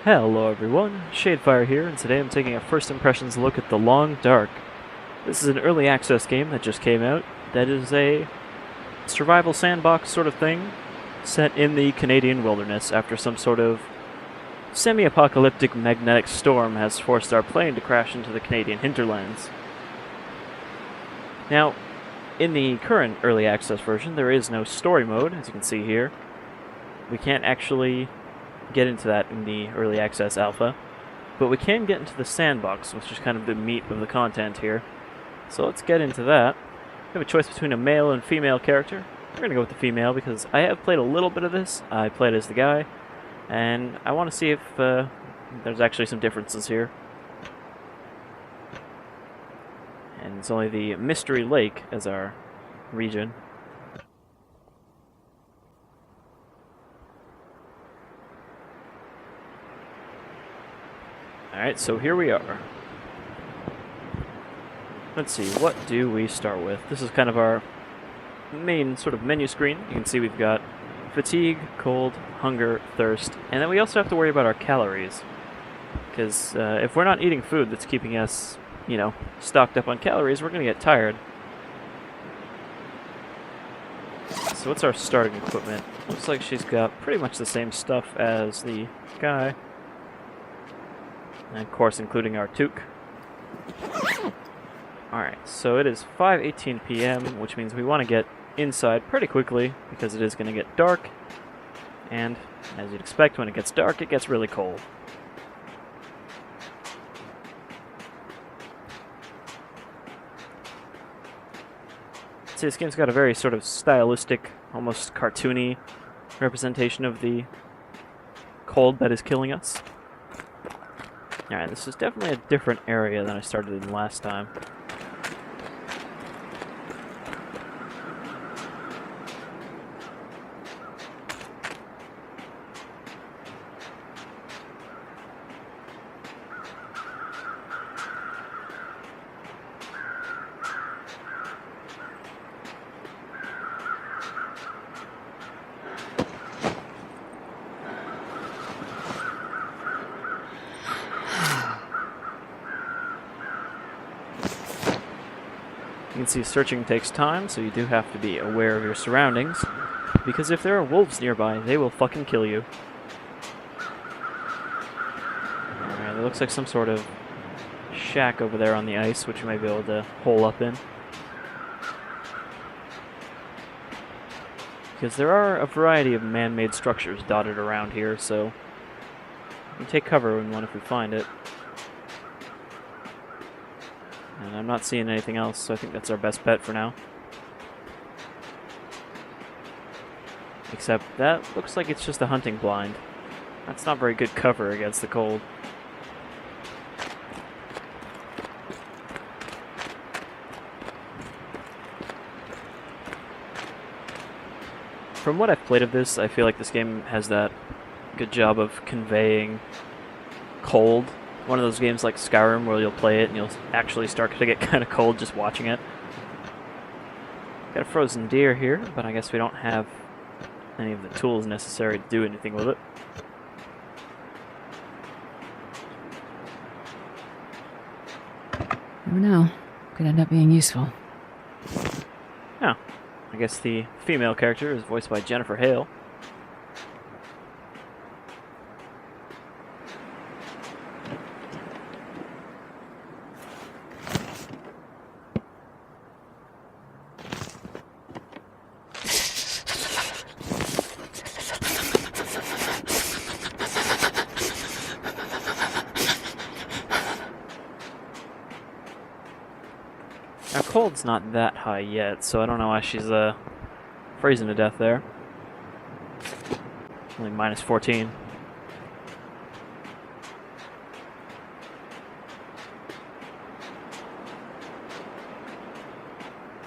Hello everyone, Shadefire here, and today I'm taking a first impressions look at The Long Dark. This is an early access game that just came out that is a survival sandbox sort of thing set in the Canadian wilderness after some sort of semi-apocalyptic magnetic storm has forced our plane to crash into the Canadian hinterlands. Now, in the current early access version, there is no story mode, as you can see here. We can't actually get into that in the early access alpha, but we can get into the sandbox, which is kind of the meat of the content here. So let's get into that. We have a choice between a male and female character. We're going to go with the female because I have played a little bit of this. I played as the guy, and I want to see if there's actually some differences here. And it's only the Mystery Lake as our region. Alright, so here we are. Let's see, what do we start with? This is kind of our main sort of menu screen. You can see we've got fatigue, cold, hunger, thirst, and then we also have to worry about our calories. Because if we're not eating food that's keeping us, stocked up on calories, we're going to get tired. So what's our starting equipment? Looks like she's got pretty much the same stuff as the guy. And of course, including our toque. Alright, so it is 5:18 p.m., which means we want to get inside pretty quickly, because it is going to get dark. And, as you'd expect, when it gets dark, it gets really cold. See, this game's got a very sort of stylistic, almost cartoony representation of the cold that is killing us. Alright, this is definitely a different area than I started in last time. You can see searching takes time, so you do have to be aware of your surroundings, because if there are wolves nearby, they will fucking kill you. Alright, there looks like some sort of shack over there on the ice, which you might be able to hole up in. Because there are a variety of man-made structures dotted around here, so we can take cover in one if we find it. And I'm not seeing anything else, so I think that's our best bet for now. Except that looks like it's just a hunting blind. That's not very good cover against the cold. From what I've played of this, I feel like this game has that good job of conveying cold. One of those games like Skyrim where you'll play it and you'll actually start to get kind of cold just watching it. Got a frozen deer here, but I guess we don't have any of the tools necessary to do anything with it. Never know. Could end up being useful. Oh, I guess the female character is voiced by Jennifer Hale. Now, cold's not that high yet, so I don't know why she's freezing to death there. Only minus 14.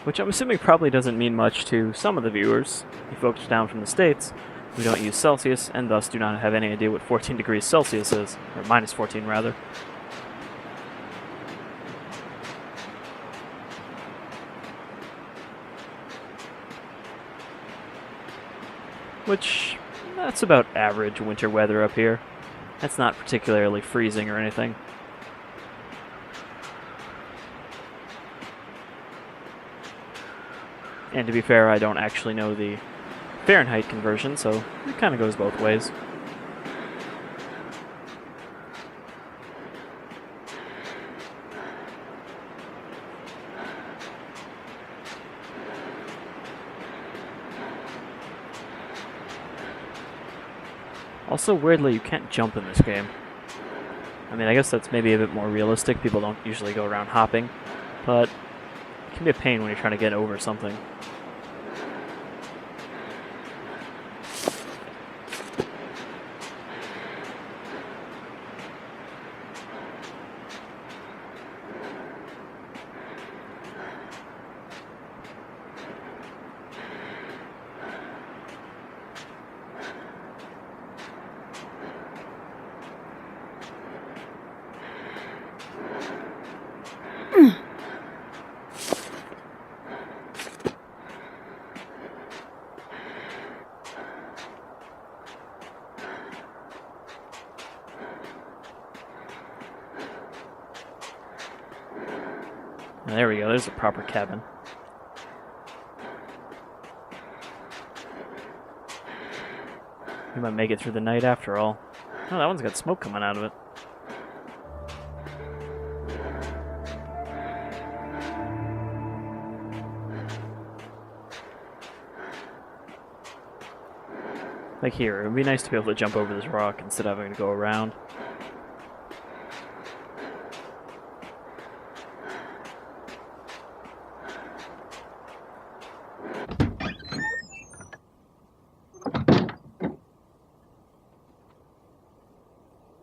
Which I'm assuming probably doesn't mean much to some of the viewers. You folks down from the States who don't use Celsius, and thus do not have any idea what 14 degrees Celsius is. Or minus 14, rather. Which, that's about average winter weather up here. That's not particularly freezing or anything. And to be fair, I don't actually know the Fahrenheit conversion, so it kind of goes both ways. Also, weirdly, you can't jump in this game. I mean, I guess that's maybe a bit more realistic. People don't usually go around hopping, but it can be a pain when you're trying to get over something. There we go, there's a proper cabin. We might make it through the night after all. Oh, that one's got smoke coming out of it. Like here, it would be nice to be able to jump over this rock instead of having to go around.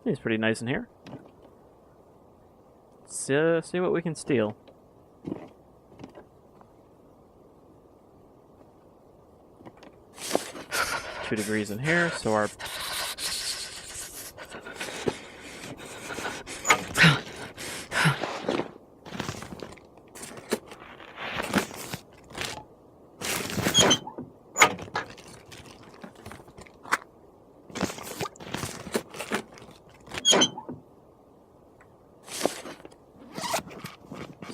It's pretty nice in here. Let's see what we can steal. Two degrees in here, so our...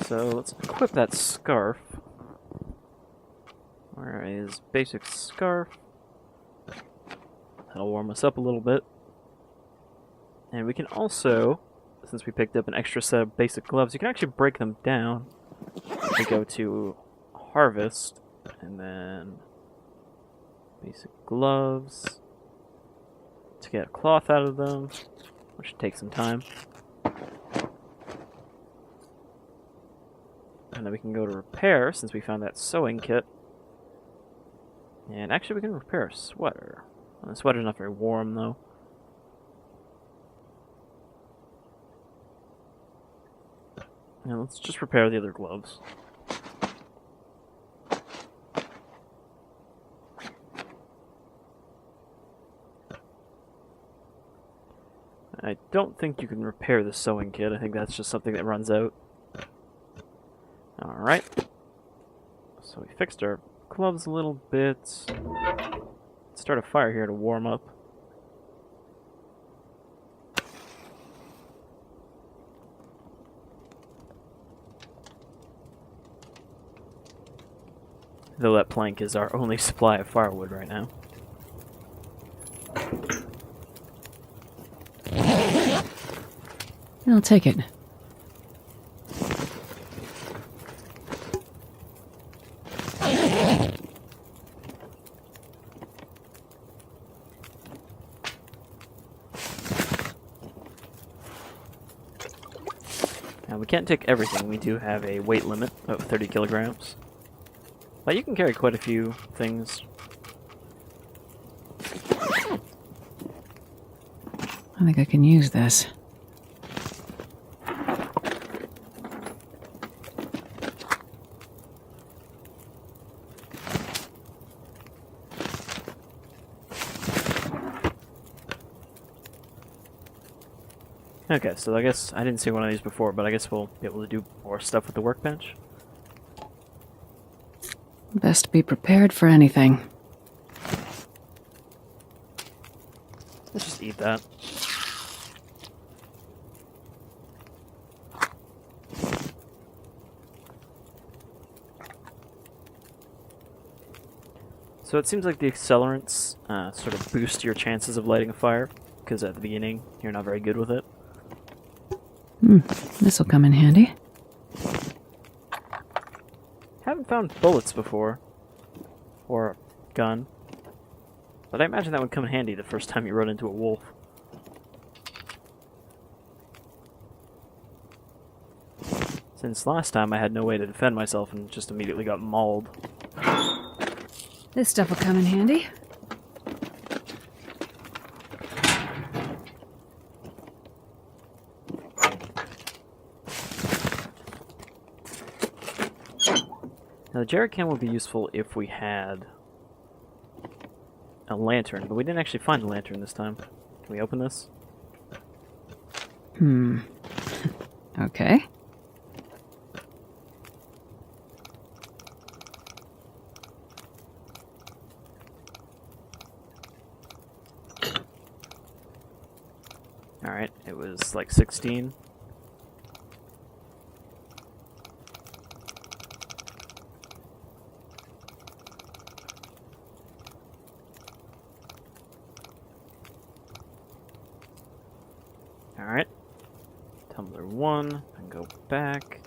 So let's equip that scarf. Where is basic scarf? That'll warm us up a little bit. And we can also, since we picked up an extra set of basic gloves, you can actually break them down. We go to harvest, and then basic gloves to get a cloth out of them, which should take some time. And then we can go to repair, since we found that sewing kit. And actually we can repair a sweater. The sweater's not very warm, though. Now let's just repair the other gloves. I don't think you can repair the sewing kit. I think that's just something that runs out. Alright. So we fixed our gloves a little bit. Let's start a fire here to warm up. Though that plank is our only supply of firewood right now. I'll take it. Now, we can't take everything. We do have a weight limit of 30 kilograms. But you can carry quite a few things. I think I can use this. Okay, so I guess I didn't see one of these before, but I guess we'll be able to do more stuff with the workbench. Best be prepared for anything. Let's just eat that. So it seems like the accelerants sort of boost your chances of lighting a fire, because at the beginning you're not very good with it. This'll come in handy. Haven't found bullets before. Or a gun. But I imagine that would come in handy the first time you run into a wolf. Since last time I had no way to defend myself and just immediately got mauled. This stuff will come in handy. Now the jerry can would be useful if we had a lantern, but we didn't actually find the lantern this time. Can we open this? Okay. Alright, it was like 16. Alright. Tumbler 1, and go back.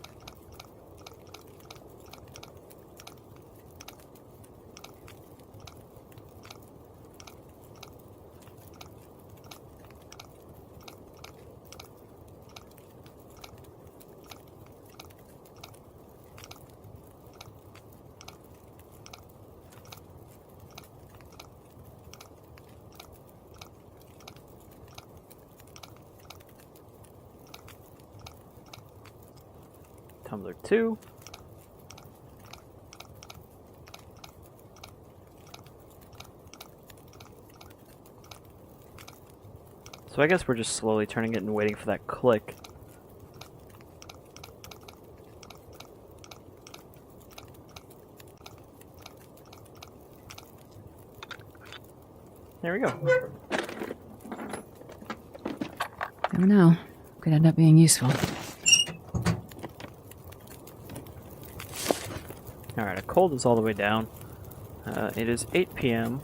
Tumbler 2. So I guess we're just slowly turning it and waiting for that click. There we go. Never know. Could end up being useful. Alright, a cold is all the way down. It is 8 p.m.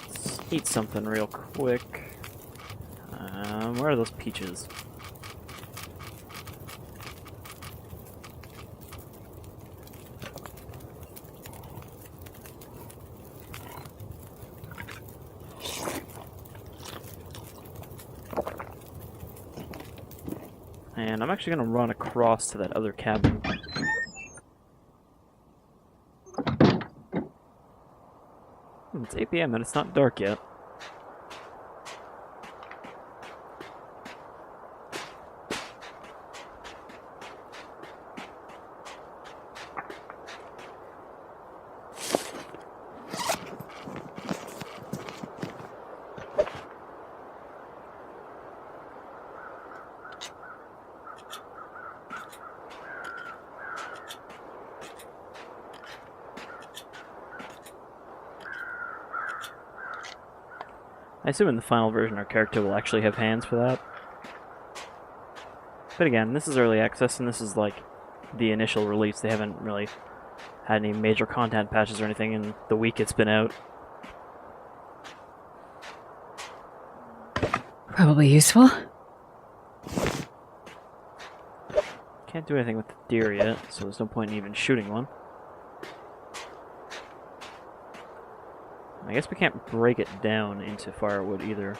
Let's eat something real quick. Where are those peaches? And I'm actually going to run across to that other cabin. It's 8 p.m. and it's not dark yet. I assume in the final version our character will actually have hands for that. But again, this is early access and this is like the initial release. They haven't really had any major content patches or anything in the week it's been out. Probably useful. Can't do anything with the deer yet, so there's no point in even shooting one. I guess we can't break it down into firewood either.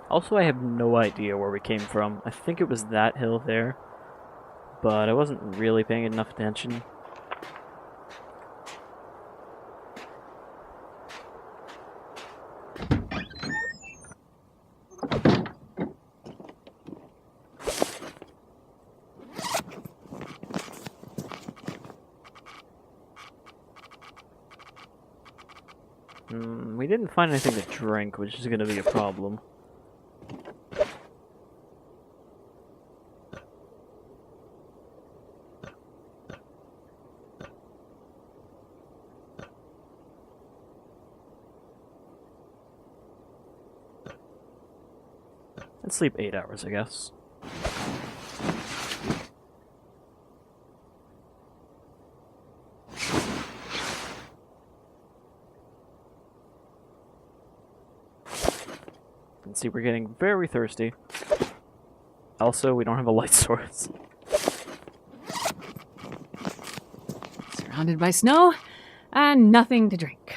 Also, I have no idea where we came from. I think it was that hill there, but I wasn't really paying enough attention. didn't find anything to drink, which is going to be a problem. And sleep 8 hours, I guess. And see, we're getting very thirsty. Also, we don't have a light source. Surrounded by snow and nothing to drink.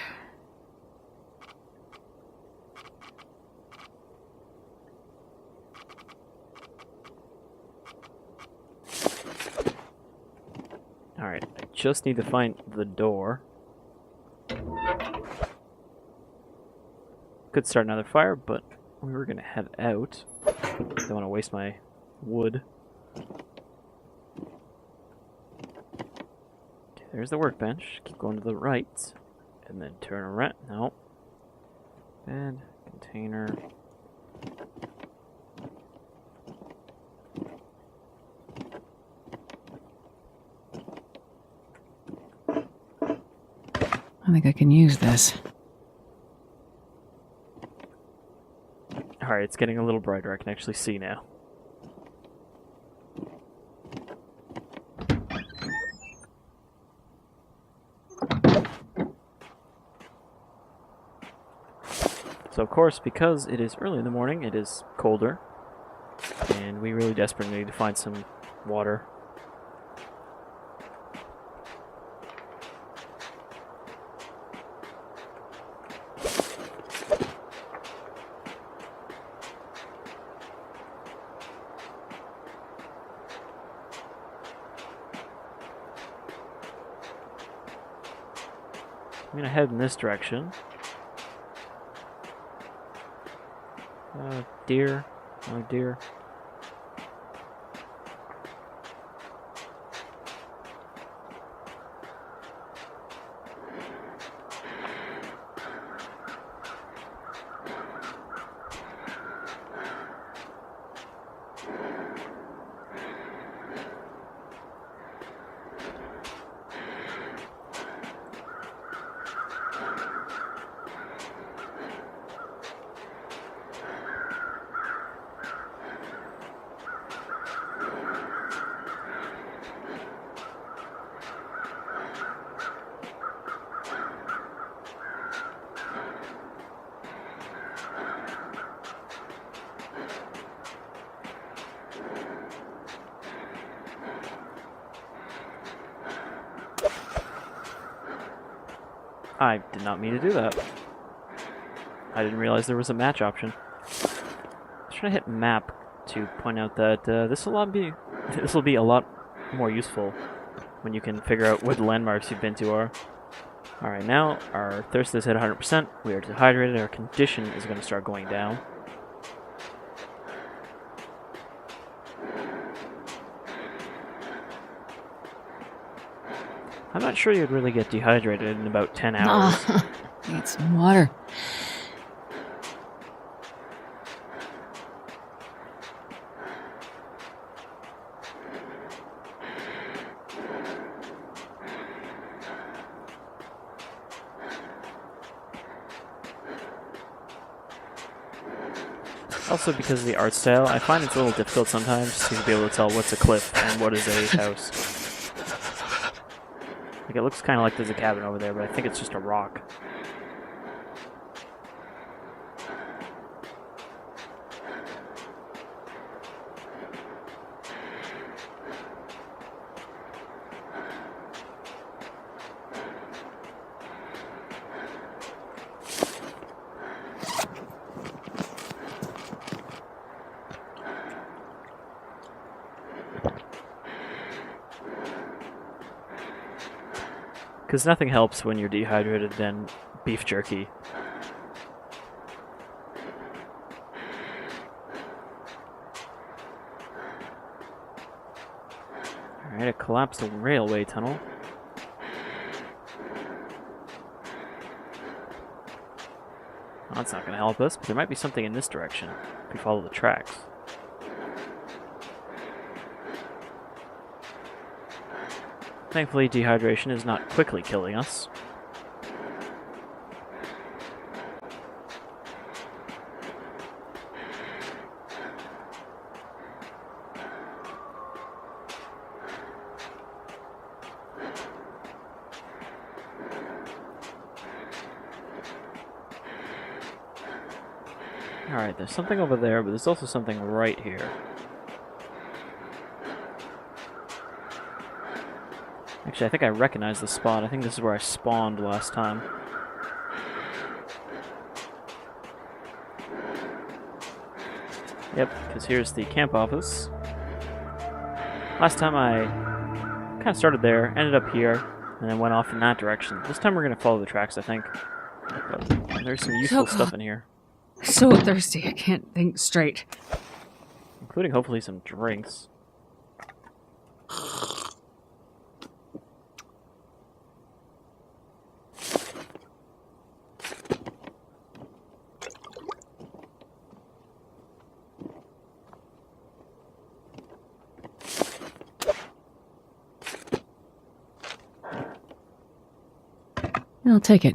Alright, I just need to find the door. Could start another fire, but we were gonna head out. Don't want to waste my wood. Okay, there's the workbench. Keep going to the right. And then turn around. No. And container. I think I can use this. Alright, it's getting a little brighter. I can actually see now. So of course, because it is early in the morning, it is colder. And we really desperately need to find some water. I'm gonna head in this direction. Deer. Oh, deer. I did not mean to do that. I didn't realize there was a match option. I'm trying to hit map to point out that this will be a lot more useful when you can figure out what landmarks you've been to are. Alright, now our thirst is at 100%. We are dehydrated. Our condition is going to start going down. I'm not sure you'd really get dehydrated in about 10 hours. Need some water. Also, because of the art style, I find it's a little difficult sometimes to be able to tell what's a cliff and what is a house. Like, it looks kind of like there's a cabin over there, but I think it's just a rock. Because nothing helps when you're dehydrated than beef jerky. Alright, a collapsed railway tunnel. That's not going to help us, but there might be something in this direction if we follow the tracks. Thankfully, dehydration is not quickly killing us. Alright, there's something over there, but there's also something right here. Actually, I think I recognize the spot. I think this is where I spawned last time. Yep, because here's the camp office. Last time I kind of started there, ended up here, and then went off in that direction. This time we're going to follow the tracks, I think. But there's some useful stuff in here. So thirsty, I can't think straight. Including hopefully some drinks. I'll take it.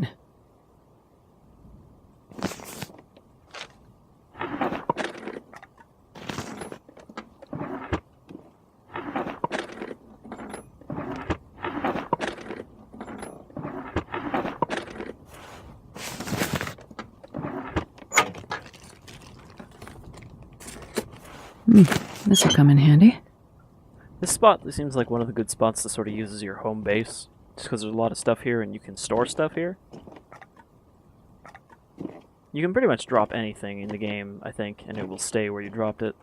This will come in handy. This spot seems like one of the good spots to sort of use as your home base, just because there's a lot of stuff here and you can store stuff here. You can pretty much drop anything in the game, I think, and it will stay where you dropped it.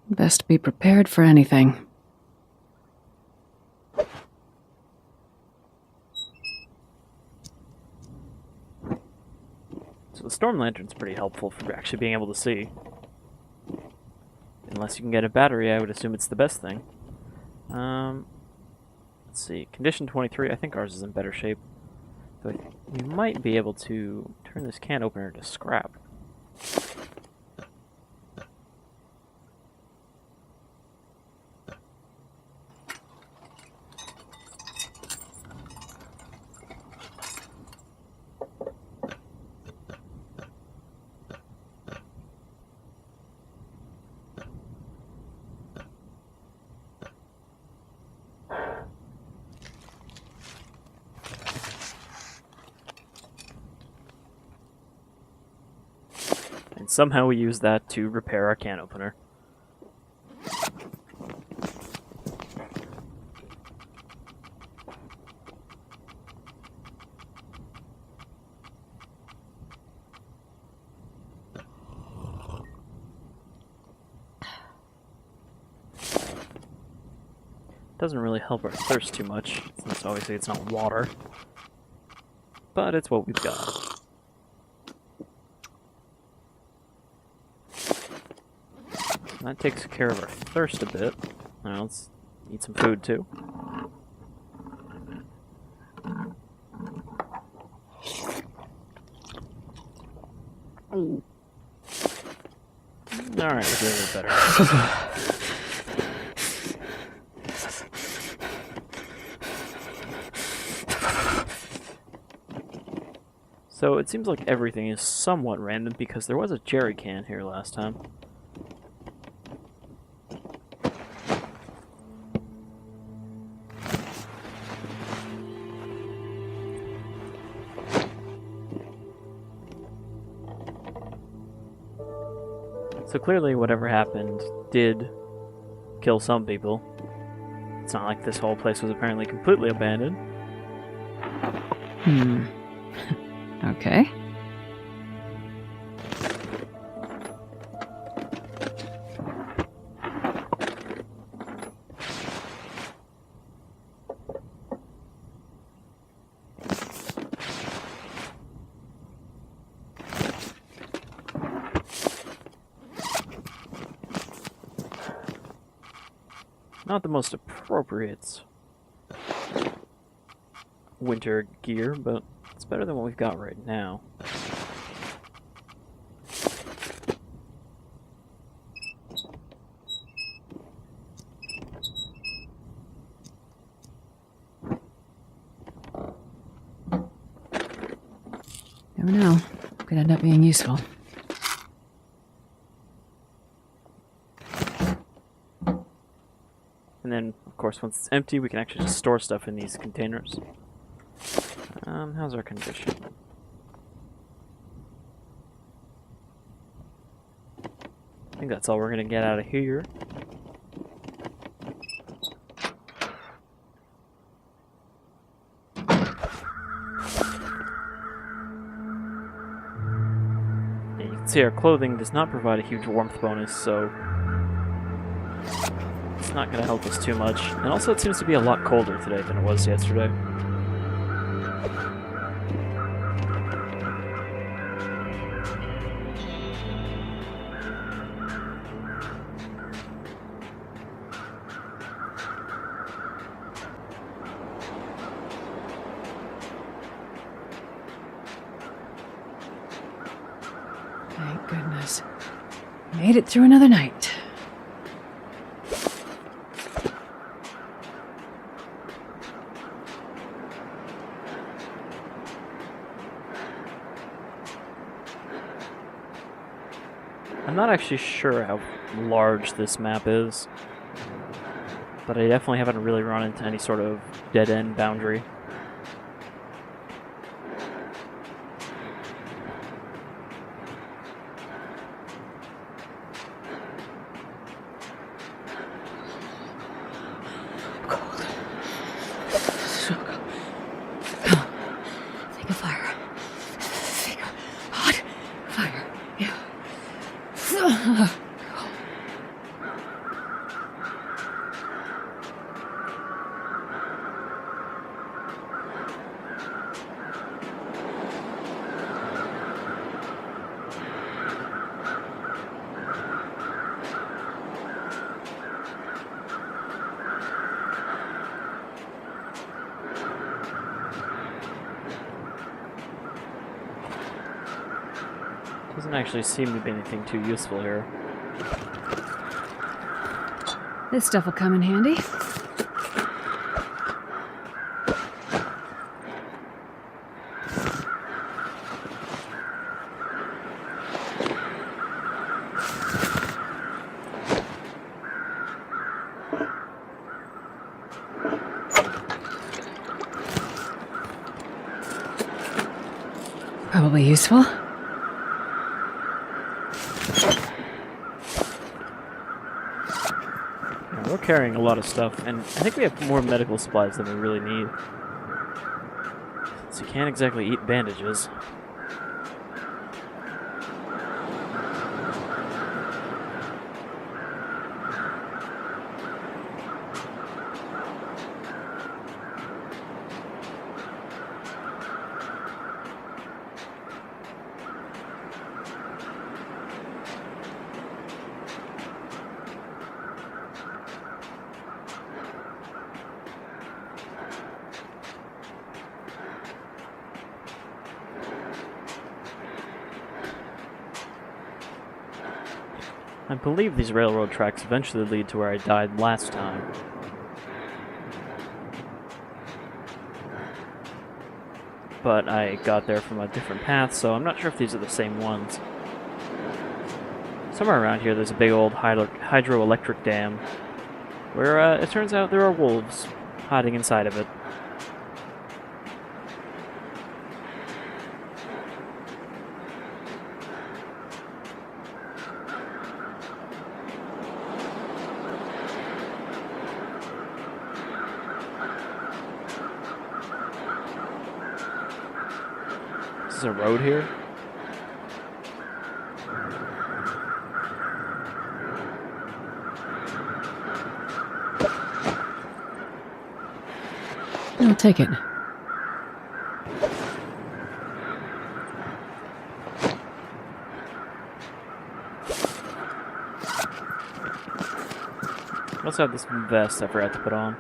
Best be prepared for anything. So the storm lantern's pretty helpful for actually being able to see. Unless you can get a battery, I would assume it's the best thing. Let's see, condition 23, I think ours is in better shape. But we might be able to turn this can opener to scrap. And somehow we use that to repair our can opener. Doesn't really help our thirst too much, since obviously it's not water. But it's what we've got. That takes care of our thirst a bit. Now let's eat some food too. Alright, we're doing a little better. So it seems like everything is somewhat random because there was a jerry can here last time. So clearly whatever happened did kill some people. It's not like this whole place was apparently completely abandoned. Okay. Not the most appropriate winter gear, but it's better than what we've got right now. Never know. Could end up being useful. And then, of course, once it's empty, we can actually just store stuff in these containers. How's our condition? I think that's all we're gonna get out of here. Yeah, you can see our clothing does not provide a huge warmth bonus, so it's not gonna help us too much. And also, it seems to be a lot colder today than it was yesterday. Thank goodness. Made it through another night. I'm not actually sure how large this map is, but I definitely haven't really run into any sort of dead-end boundary. Cold. So cold. Come on. Think of fire. Think of hot fire. Yeah. Doesn't actually seem to be anything too useful here. This stuff will come in handy. Probably useful. We're carrying a lot of stuff, and I think we have more medical supplies than we really need. So you can't exactly eat bandages. I believe these railroad tracks eventually lead to where I died last time. But I got there from a different path, so I'm not sure if these are the same ones. Somewhere around here there's a big old hydroelectric dam, where it turns out there are wolves hiding inside of it. Is there a road here? I'll take it. also have this vest I forgot to put on.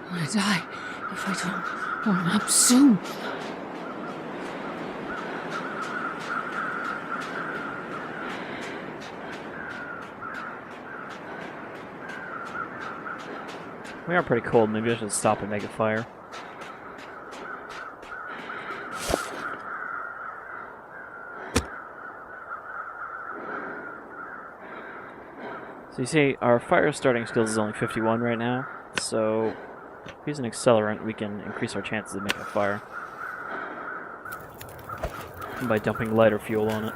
I'm gonna die if I don't warm up soon. We are pretty cold. Maybe I should stop and make a fire. So you see, our fire starting skills is only 51 right now, so if we use an accelerant, we can increase our chances of making a fire by dumping lighter fuel on it.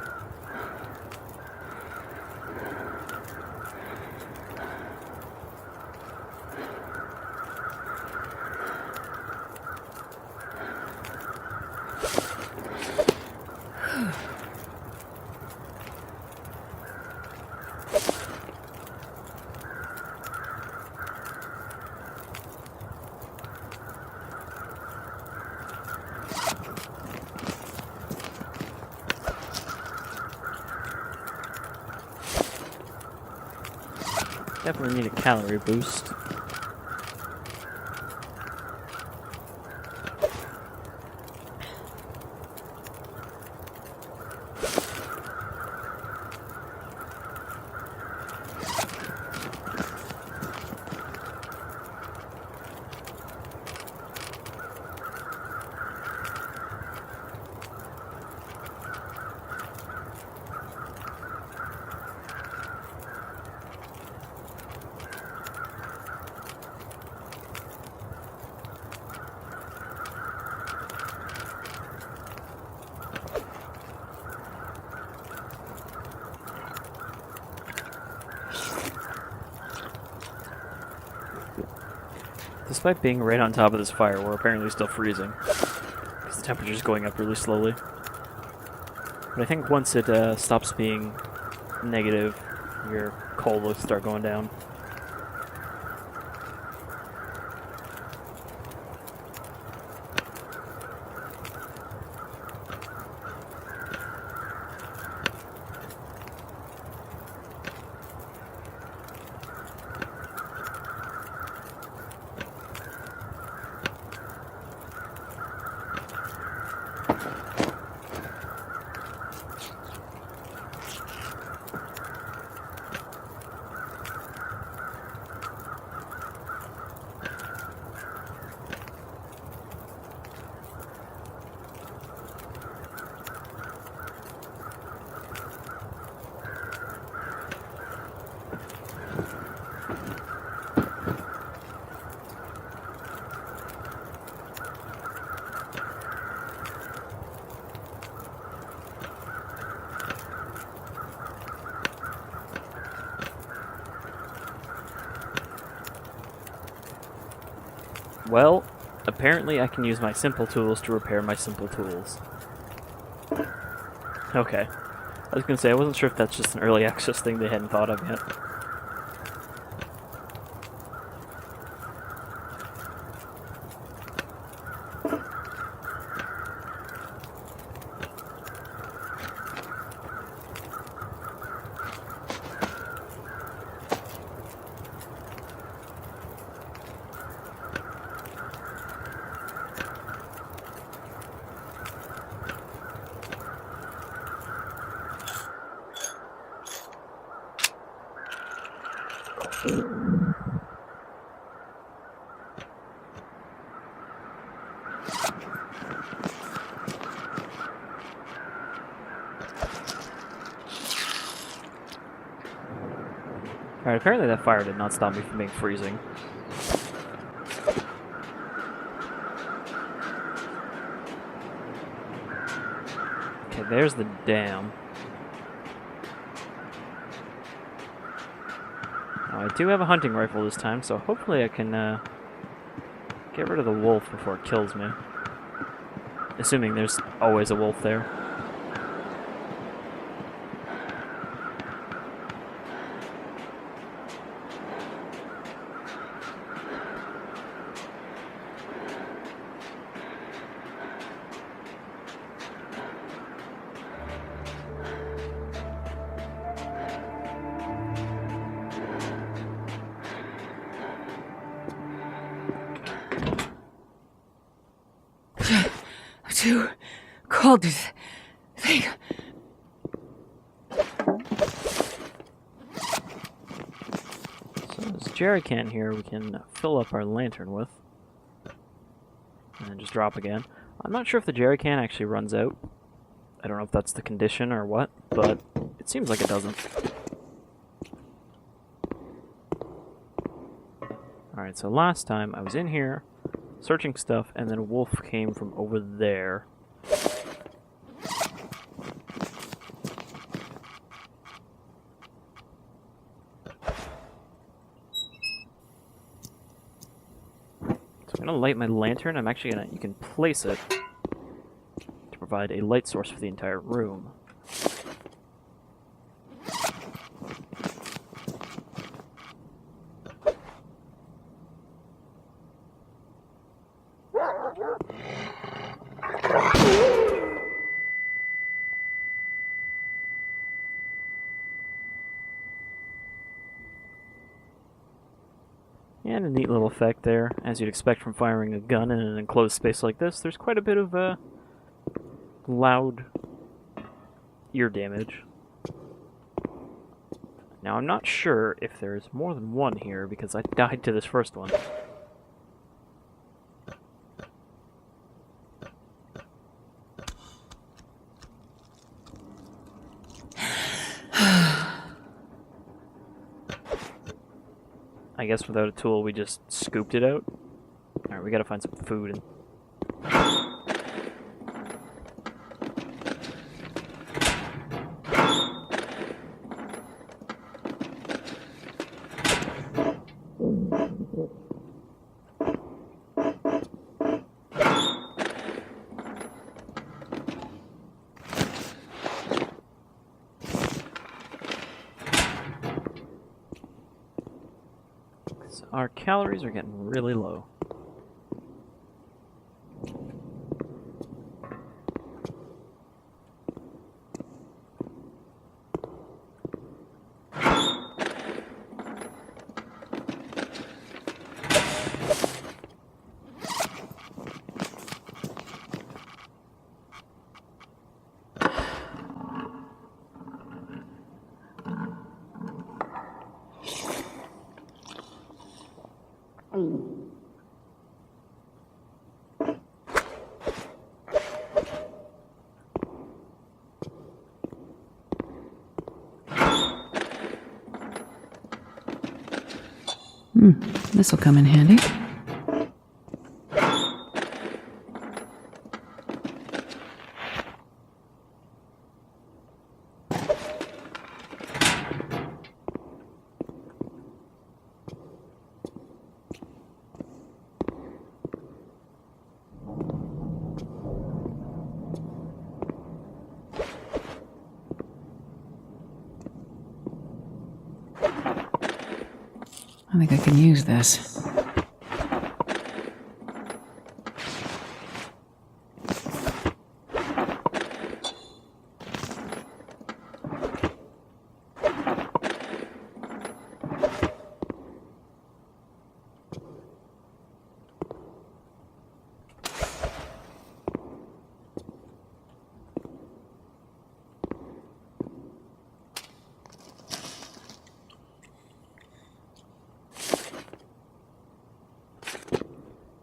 Definitely need a calorie boost. Despite being right on top of this fire, we're apparently still freezing, because the temperature is going up really slowly. But I think once it stops being negative, your cold will start going down. Well, apparently I can use my simple tools to repair my simple tools. Okay. I was gonna say, I wasn't sure if that's just an early access thing they hadn't thought of yet. Alright, apparently that fire did not stop me from being freezing. Okay, there's the dam. Now, I do have a hunting rifle this time, so hopefully I can get rid of the wolf before it kills me. Assuming there's always a wolf there. too cold to think. So this jerry can here we can fill up our lantern with. And then just drop again. I'm not sure if the jerry can actually runs out. I don't know if that's the condition or what, but it seems like it doesn't. Alright, so last time I was in here, searching stuff, and then a wolf came from over there. I'm gonna light my lantern. I'm actually gonna, you can place it to provide a light source for the entire room. And a neat little effect there, as you'd expect from firing a gun in an enclosed space like this. There's quite a bit of loud ear damage. Now I'm not sure if there's more than one here because I died to this first one. I guess without a tool we just scooped it out. Alright, we gotta find some food. So our calories are getting really low. This'll come in handy. I think I can use this.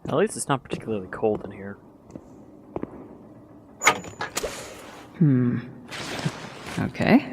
At least it's not particularly cold in here. Okay.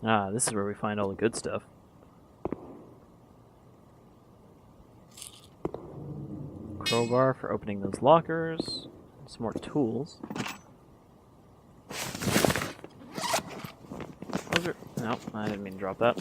Ah, this is where we find all the good stuff. Crowbar for opening those lockers. Some more tools. Those are... No, I didn't mean to drop that.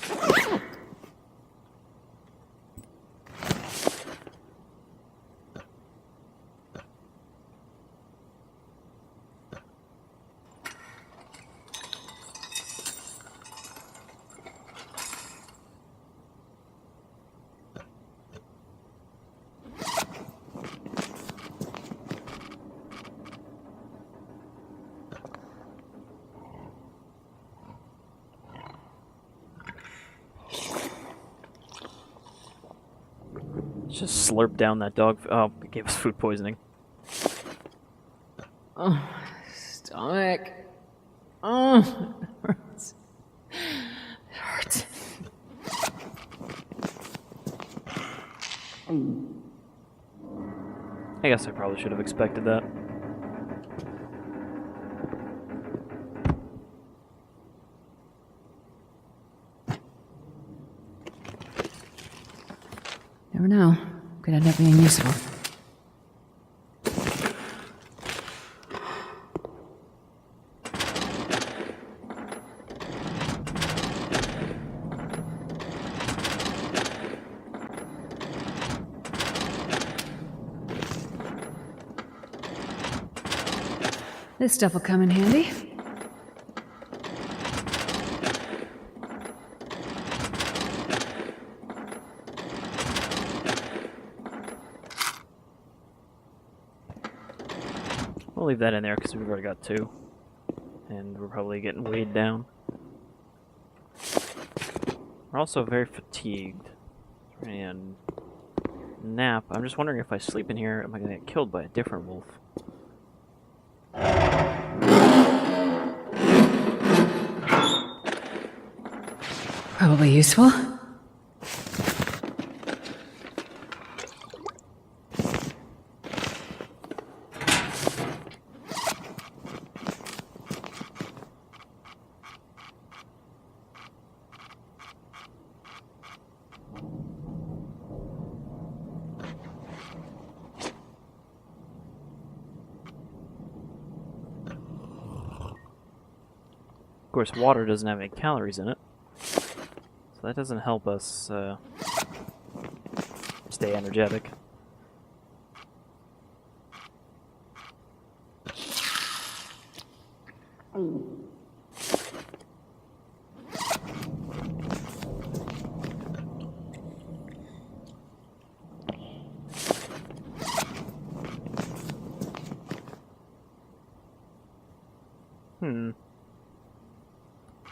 just slurp down that dog. Oh, it gave us food poisoning. Oh, stomach. Oh, it hurts. It hurts. I guess I probably should have expected that. Never know. Could end up being useful. This stuff will come in handy. We'll leave that in there because we've already got 2. And we're probably getting weighed down. We're also very fatigued. And nap. I'm just wondering if I sleep in here, am I going to get killed by a different wolf? Probably useful. Of course, water doesn't have any calories in it. So that doesn't help us stay energetic.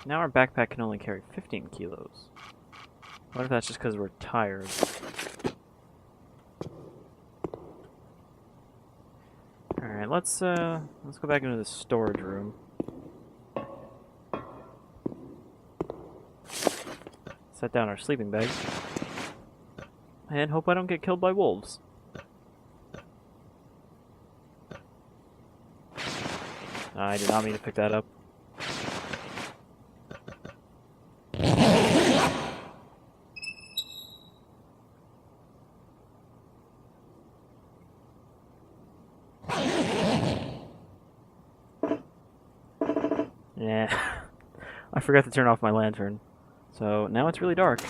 Now our backpack can only carry 15 kilos. What if that's just because we're tired? Alright, let's go back into the storage room. Set down our sleeping bag. And hope I don't get killed by wolves. I did not mean to pick that up. Yeah, I forgot to turn off my lantern, so now it's really dark.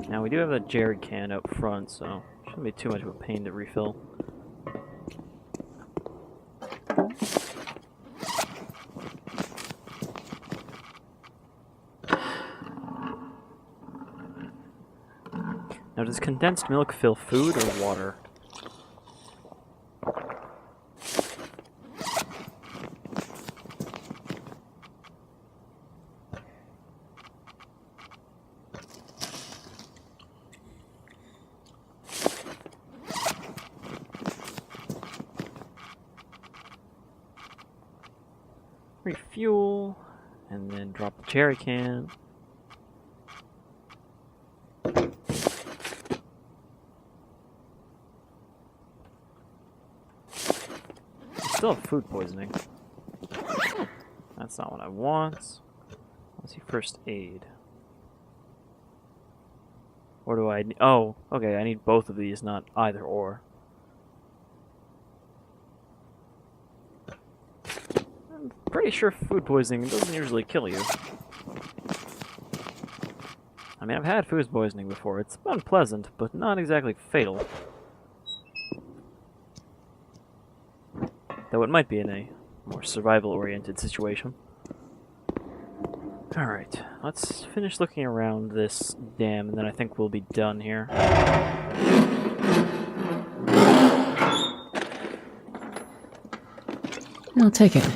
Now we do have a jerry can up front, so shouldn't be too much of a pain to refill. Now, does condensed milk fill food or water? Refuel, and then drop the jerry can. Still have food poisoning. That's not what I want. Let's see, first aid. Or do I... Oh, okay, I need both of these, not either or. I'm pretty sure food poisoning doesn't usually kill you. I mean, I've had food poisoning before. It's unpleasant, but not exactly fatal. Though it might be in a more survival-oriented situation. Alright, let's finish looking around this dam, and then I think we'll be done here. I'll take it.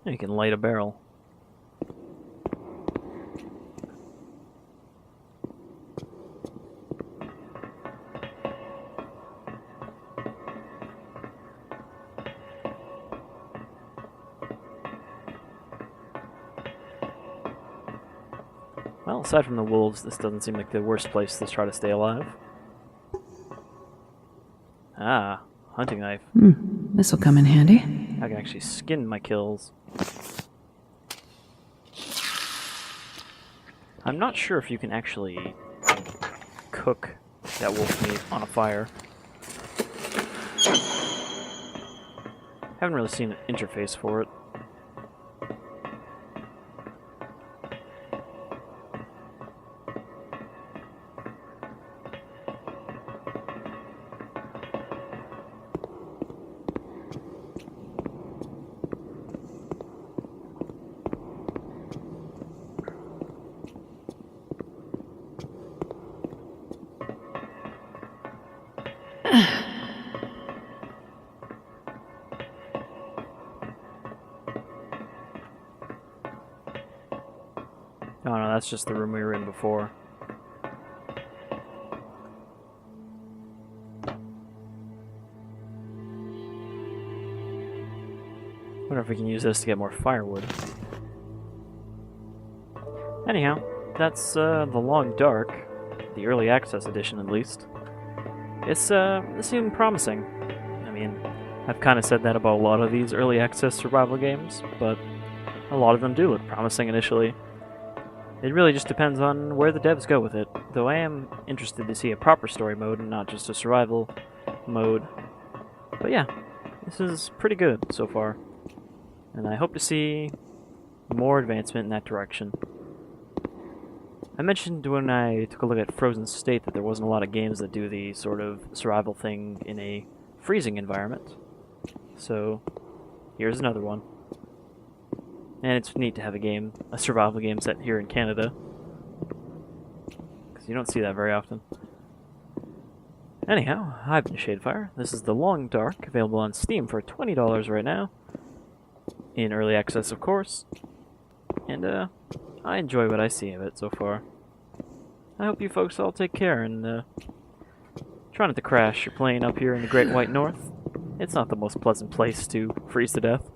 And you can light a barrel. Well, aside from the wolves, this doesn't seem like the worst place to try to stay alive. Ah, hunting knife. This'll come in handy. I can actually skin my kills. I'm not sure if you can actually cook that wolf meat on a fire. Haven't really seen an interface for it. Oh no, that's just the room we were in before. Wonder if we can use this to get more firewood. Anyhow, that's The Long Dark, the early access edition at least. It seemed promising. I mean, I've kind of said that about a lot of these early access survival games, but a lot of them do look promising initially. It really just depends on where the devs go with it, though I am interested to see a proper story mode and not just a survival mode. But yeah, this is pretty good so far, and I hope to see more advancement in that direction. I mentioned when I took a look at Frozen State that there wasn't a lot of games that do the sort of survival thing in a freezing environment, so here's another one. And it's neat to have a survival game set here in Canada, because you don't see that very often. Anyhow, I've been Shadefire. This is The Long Dark, available on Steam for $20 right now, in early access of course, and I enjoy what I see of it so far. I hope you folks all take care, and try not to crash your plane up here in the Great White North. It's not the most pleasant place to freeze to death.